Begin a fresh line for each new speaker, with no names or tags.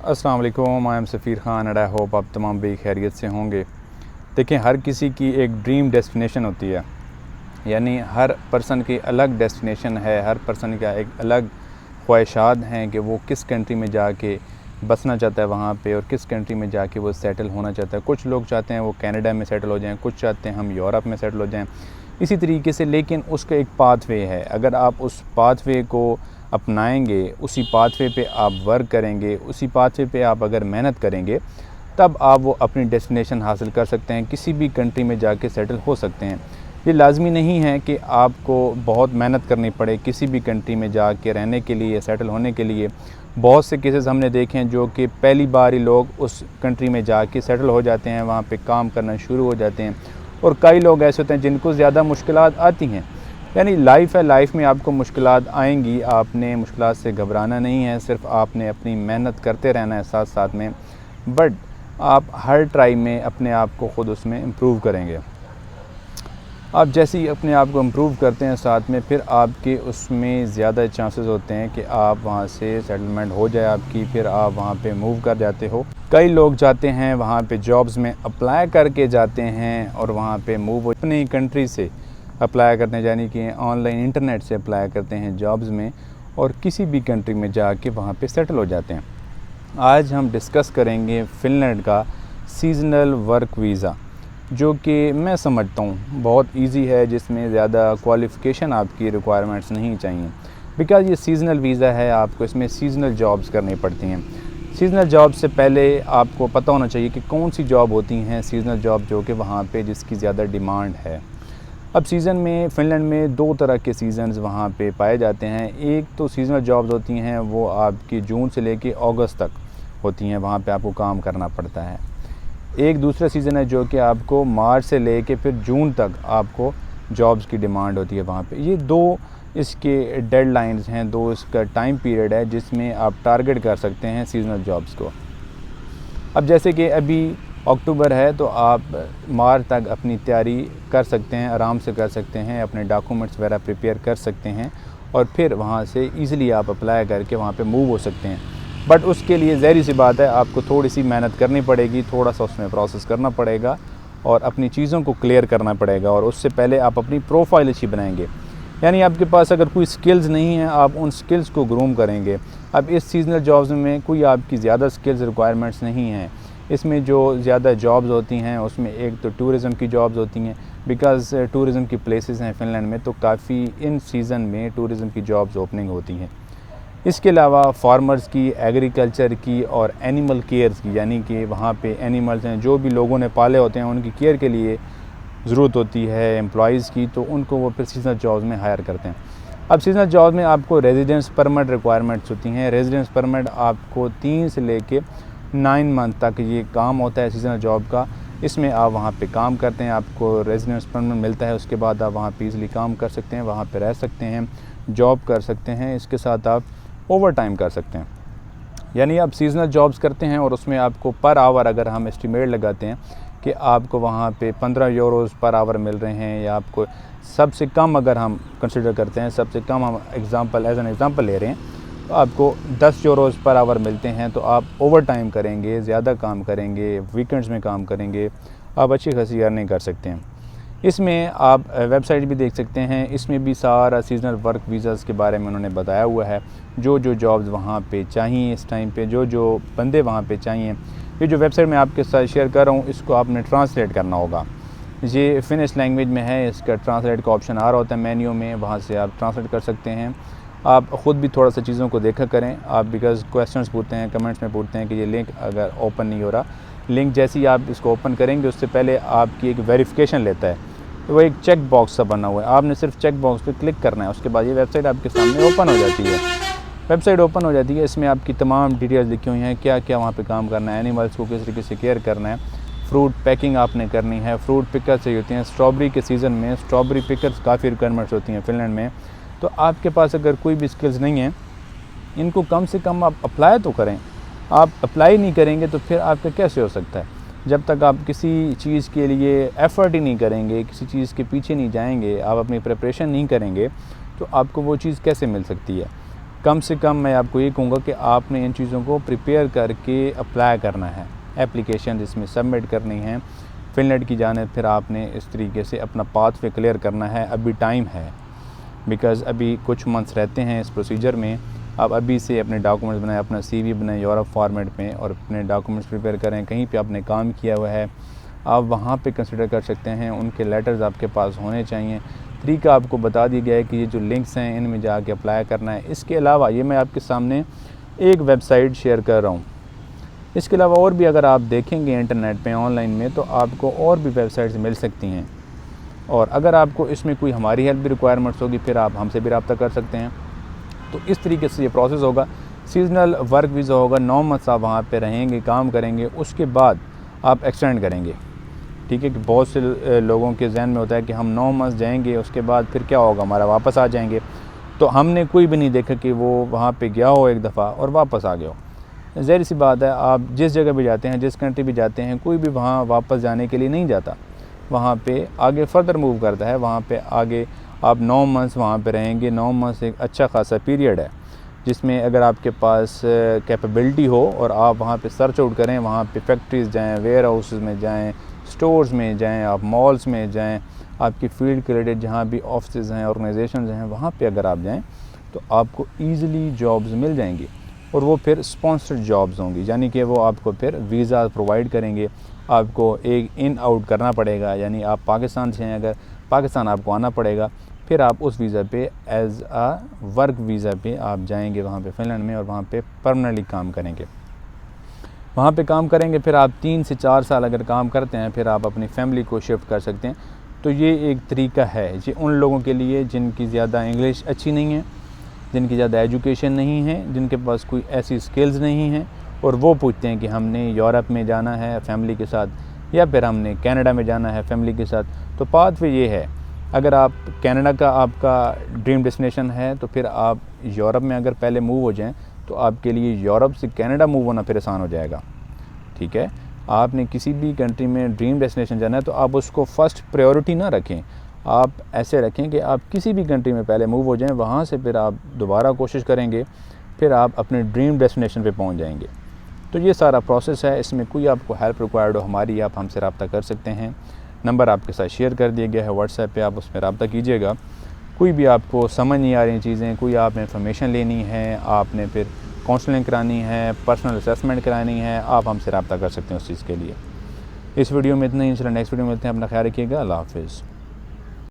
अस्सलाम वालेकुम, I am Safir Khan and I hope आप तमाम भी खैरियत से होंगे। देखें, हर किसी की एक ड्रीम डेस्टिनेशन होती है, यानी हर पर्सन की अलग डेस्टिनेशन है, हर पर्सन का एक अलग ख्वाहिशात हैं कि वो किस कंट्री में जाके बसना चाहता है वहाँ पे, और किस कंट्री में जाके वो सेटल होना चाहता है। कुछ लोग चाहते हैं वो कनाडा में सेटल हो जाएं, कुछ चाहते हैं हम यूरोप में सेटल हो जाएं, इसी तरीके से। लेकिन उसका एक पाथवे है, अगर आप उस पाथवे को अपनाएंगे, उसी पाथवे पे आप वर्क करेंगे, उसी पाथवे पे आप अगर मेहनत करेंगे, तब आप वो अपनी डेस्टिनेशन हासिल कर सकते हैं, किसी भी कंट्री में जाके सेटल हो सकते हैं। ये लाजमी नहीं है कि आपको बहुत मेहनत करनी पड़े किसी भी कंट्री में जाके रहने के लिए, सेटल होने के लिए। बहुत से केसेस हमने देखे हैं जो कि पहली बार ही लोग उस कंट्री में जाके सेटल हो जाते हैं, वहाँ पे काम करना शुरू हो जाते हैं। और कई लोग ऐसे होते हैं जिनको ज़्यादा मुश्किलात आती हैं। यानी लाइफ़ है, लाइफ में आपको मुश्किलात आएंगी, आपने मुश्किलात से घबराना नहीं है, सिर्फ आपने अपनी मेहनत करते रहना है साथ साथ में। बट आप हर ट्राई में अपने आप को ख़ुद उसमें इम्प्रूव करेंगे। आप जैसे ही अपने आप को इम्प्रूव करते हैं साथ में, फिर आपके उसमें ज़्यादा चांसेस होते हैं कि आप वहाँ से सेटलमेंट हो जाए आपकी, फिर आप वहाँ पे मूव कर जाते हो। कई लोग जाते हैं वहाँ पे जॉब्स में अप्लाई करके जाते हैं और वहाँ पे मूव अपनी कंट्री से अप्लाई करते हैं, यानी कि ऑनलाइन इंटरनेट से अप्लाई करते हैं जॉब्स में, और किसी भी कंट्री में जाके वहाँ पे सेटल हो जाते हैं। आज हम डिस्कस करेंगे फ़िनलैंड का सीज़नल वर्क वीज़ा, जो कि मैं समझता हूँ बहुत इजी है, जिसमें ज़्यादा क्वालिफ़िकेशन आपकी रिक्वायरमेंट्स नहीं चाहिए। बिकॉज़ ये सीज़नल वीज़ा है, आपको इसमें सीज़नल जॉब्स करनी पड़ती हैं। सीज़नल जॉब से पहले आपको पता होना चाहिए कि कौन सी जॉब होती हैं सीज़नल जॉब, जो कि वहाँ पे जिसकी ज़्यादा डिमांड है। अब सीज़न में फ़िनलैंड में दो तरह के सीज़न्स वहाँ पे पाए जाते हैं। एक तो सीज़नल जॉब्स होती हैं, वो आपकी जून से लेके अगस्त तक होती हैं, वहाँ पे आपको काम करना पड़ता है। एक दूसरा सीज़न है जो कि आपको मार्च से लेके फिर जून तक आपको जॉब्स की डिमांड होती है वहाँ पे। ये दो इसके डेडलाइंस हैं, दो इसका टाइम पीरियड है जिसमें आप टारगेट कर सकते हैं सीज़नल जॉब्स को। अब जैसे कि अभी अक्टूबर है, तो आप मार्च तक अपनी तैयारी कर सकते हैं, आराम से कर सकते हैं, अपने डॉक्यूमेंट्स वगैरह प्रिपेयर कर सकते हैं, और फिर वहाँ से ईज़िली आप अप्लाई करके वहाँ पे मूव हो सकते हैं। बट उसके लिए ज़ाहिर सी बात है, आपको थोड़ी सी मेहनत करनी पड़ेगी, थोड़ा सा उसमें प्रोसेस करना पड़ेगा और अपनी चीज़ों को क्लियर करना पड़ेगा। और उससे पहले आप अपनी प्रोफाइल अच्छी बनाएंगे, यानी आपके पास अगर कोई स्किल्स नहीं है, आप उन स्किल्स को ग्रूम करेंगे। अब इस सीजनल जॉब्स में कोई आपकी ज़्यादा स्किल्स रिक्वायरमेंट्स नहीं हैं। इसमें जो ज़्यादा जॉब्स होती हैं उसमें एक तो टूरिज़म की जॉब्स होती हैं, बिकॉज़ टूरिज़म की प्लेसेस हैं फ़िनलैंड में, तो काफ़ी इन सीज़न में टूरिज़म की जॉब्स ओपनिंग होती हैं। इसके अलावा फार्मर्स की, एग्रीकल्चर की और एनिमल केयर्स की, यानी कि वहाँ पे एनिमल्स हैं जो भी लोगों ने पाले होते हैं, उनकी केयर के लिए ज़रूरत होती है एम्प्लॉइज़ की, तो उनको वो फिर सीजनल जॉब्स में हायर करते हैं। अब सीजनल जॉब में आपको रेजिडेंस परमिट रिक्वायरमेंट्स होती हैं। रेजिडेंस परमिट आपको 3 से लेके 9 मंथ तक ये काम होता है सीजनल जॉब का। इसमें आप वहाँ पे काम करते हैं, आपको रेजिडेंस परमिट मिलता है, उसके बाद आप वहाँ पे ईज़िली काम कर सकते हैं, वहाँ पे रह सकते हैं, जॉब कर सकते हैं, इसके साथ आप ओवर टाइम कर सकते हैं। यानी आप सीजनल जॉब्स करते हैं और उसमें आपको पर आवर अगर हम एस्टिमेट लगाते हैं कि आपको वहाँ पे 15 यूरोज़ पर आवर मिल रहे हैं, या आपको सबसे कम अगर हम कंसिडर करते हैं, सबसे कम हम एज़ एन एग्ज़ाम्पल ले रहे हैं, तो आपको 10 यूरोज़ पर आवर मिलते हैं, तो आप ओवर टाइम करेंगे, ज़्यादा काम करेंगे, वीकेंड्स में काम करेंगे, आप अच्छी खासी अर्निंग कर सकते हैं। इसमें आप वेबसाइट भी देख सकते हैं, इसमें भी सारा सीजनल वर्क वीज़ाज़ के बारे में उन्होंने बताया हुआ है, जो जॉब्स वहाँ पे चाहिए इस टाइम पे, जो बंदे वहाँ पे चाहिए। ये जो वेबसाइट मैं आपके साथ शेयर कर रहा हूँ, इसको आपने ट्रांसलेट करना होगा। ये फिनिश लैंग्वेज में है, इसका ट्रांसलेट का ऑप्शन आ रहा होता है मेन्यू में, वहाँ से आप ट्रांसलेट कर सकते हैं। आप ख़ुद भी थोड़ा सा चीज़ों को देखा करें आप, बिकॉज़ क्वेश्चंस पूछते हैं, कमेंट्स में पूछते हैं कि ये लिंक अगर ओपन नहीं हो रहा। लिंक जैसे ही आप इसको ओपन करेंगे, उससे पहले आपकी एक वेरिफिकेशन लेता है, तो वो एक चेक बॉक्स सा बना हुआ है, आपने सिर्फ चेक बॉक्स पे क्लिक करना है, उसके बाद ये वेबसाइट आपके सामने ओपन हो जाती है। वेबसाइट ओपन हो जाती है, इसमें आपकी तमाम डिटेल्स लिखी हुई हैं, क्या क्या वहाँ पे काम करना है, एनिमल्स को किस तरीके से केयर करना है, फ्रूट पैकिंग आपने करनी है, फ्रूट पिकर चाहिए होती हैं। स्ट्रॉबेरी के सीज़न में स्ट्रॉबेरी पिकर्स काफ़ी रिक्वायरमेंट्स होती हैं फ़िनलैंड में। तो आपके पास अगर कोई भी स्किल्स नहीं है, इनको कम से कम आप अप्लाई तो करें। आप अप्लाई नहीं करेंगे तो फिर आपका कैसे हो सकता है? जब तक आप किसी चीज़ के लिए एफ़र्ट ही नहीं करेंगे, किसी चीज़ के पीछे नहीं जाएंगे, आप अपनी प्रिपरेशन नहीं करेंगे, तो आपको वो चीज़ कैसे मिल सकती है? कम से कम मैं आपको ये कहूँगा कि आपने इन चीज़ों को प्रिपेयर करके अप्लाई करना है। एप्लीकेशन इसमें सबमिट करनी है फिनलैंड की जानिब, फिर आपने इस तरीके से अपना पाथवे क्लियर करना है। अभी टाइम है, बिकॉज़ अभी कुछ मंथ्स रहते हैं इस प्रोसीजर में। आप अभी से अपने डॉक्यूमेंट्स बनाएं, अपना CV बनाएं यूरोप फॉर्मेट में, और अपने डॉक्यूमेंट्स प्रिपेयर करें। कहीं पे आपने काम किया हुआ है आप वहाँ पे कंसिडर कर सकते हैं, उनके लेटर्स आपके पास होने चाहिए। तरीका आपको बता दिया गया है कि ये जो लिंक्स हैं इनमें जाके अप्लाई करना है। इसके अलावा ये मैं आपके सामने एक वेबसाइट शेयर कर रहा हूँ। इसके अलावा और भी अगर आप देखेंगे इंटरनेट पे ऑनलाइन में तो आपको और भी वेबसाइट्स मिल सकती हैं, और अगर आपको इसमें कोई हमारी हेल्प भी रिक्वायरमेंट्स होगी फिर आप हमसे भी रब्ता कर सकते हैं। तो इस तरीके से ये प्रोसेस होगा। सीजनल वर्क वीज़ा होगा, 9 मंथ्स आप वहाँ पे रहेंगे, काम करेंगे, उसके बाद आप एक्सटेंड करेंगे। ठीक है कि बहुत से लोगों के जहन में होता है कि हम 9 मंथ्स जाएंगे उसके बाद फिर क्या होगा, हमारा वापस आ जाएंगे। तो हमने कोई भी नहीं देखा कि वो वहाँ पे गया हो एक दफ़ा और वापस आ गया हो। ज़ाहिर सी बात है, आप जिस जगह भी जाते हैं, जिस कंट्री भी जाते हैं, कोई भी वहाँ वापस जाने के लिए नहीं जाता, वहाँ पे आगे फर्दर मूव करता है। वहाँ पे आगे आप 9 मंथ्स वहाँ पे रहेंगे। 9 मंथ्स एक अच्छा खासा पीरियड है जिसमें अगर आपके पास कैपेबिलिटी हो और आप वहाँ पे सर्च आउट करें, वहाँ पे फैक्ट्रीज़ जाएँ, वेयर हाउसेस में जाएँ, स्टोर्स में जाएँ, आप मॉल्स में जाएँ, आपकी फील्ड के रिलेटेड जहाँ भी ऑफिसेज़ हैं, ऑर्गेनाइजेशंस हैं, वहाँ पे अगर आप जाएँ तो आपको ईज़िली जॉब्स मिल जाएंगी, और वो फिर स्पॉन्सर्ड जॉब्स होंगी, यानी कि वो आपको फिर वीज़ा प्रोवाइड करेंगे। आपको एक इन आउट करना पड़ेगा, यानी आप पाकिस्तान से हैं, अगर पाकिस्तान आपको आना पड़ेगा, फिर आप उस वीज़ा पे एज़ आ वर्क वीज़ा पे आप जाएंगे वहाँ पे फिनलैंड में, और वहाँ पे परमानेंटली काम करेंगे। वहाँ पे काम करेंगे, फिर आप 3 से 4 साल अगर काम करते हैं फिर आप अपनी फैमिली को शिफ्ट कर सकते हैं। तो ये एक तरीका है, ये उन लोगों के लिए जिनकी ज़्यादा इंग्लिश अच्छी नहीं है, जिनकी ज़्यादा एजुकेशन नहीं है, जिनके पास कोई ऐसी स्किल्स नहीं हैं, और वो पूछते हैं कि हमने यूरोप में जाना है फैमिली के साथ या फिर हमने कनाडा में जाना है फैमिली के साथ। तो पाथवे ये है, अगर आप कनाडा का आपका ड्रीम डेस्टिनेशन है तो फिर आप यूरोप में अगर पहले मूव हो जाएं तो आपके लिए यूरोप से कनाडा मूव होना फिर आसान हो जाएगा। ठीक है, आपने किसी भी कंट्री में ड्रीम डेस्टिनेशन जाना है तो आप उसको फ़र्स्ट प्रायोरिटी ना रखें, आप ऐसे रखें कि आप किसी भी कंट्री में पहले मूव हो जाएं, वहाँ से फिर आप दोबारा कोशिश करेंगे, फिर आप अपने ड्रीम डेस्टिनेशन पे पहुँच जाएंगे। तो ये सारा प्रोसेस है, इसमें कोई आपको हेल्प रिक्वायर्ड हो हमारी, आप हमसे रब्ता कर सकते हैं। नंबर आपके साथ शेयर कर दिया गया है व्हाट्सएप पे, आप उसमें रब्ता कीजिएगा। कोई भी आपको समझ नहीं आ रही चीज़ें, कोई आपने इन्फॉर्मेशन लेनी है, आपने फिर काउंसलिंग करानी है, पर्सनल असेसमेंट करानी है, आप हमसे रब्ता कर सकते हैं उस चीज़ के लिए। इस वीडियो में इतना ही, इंशाल्लाह नेक्स्ट वीडियो में मिलते हैं। अपना ख्याल रखिएगा। अल्लाह हाफ़िज़।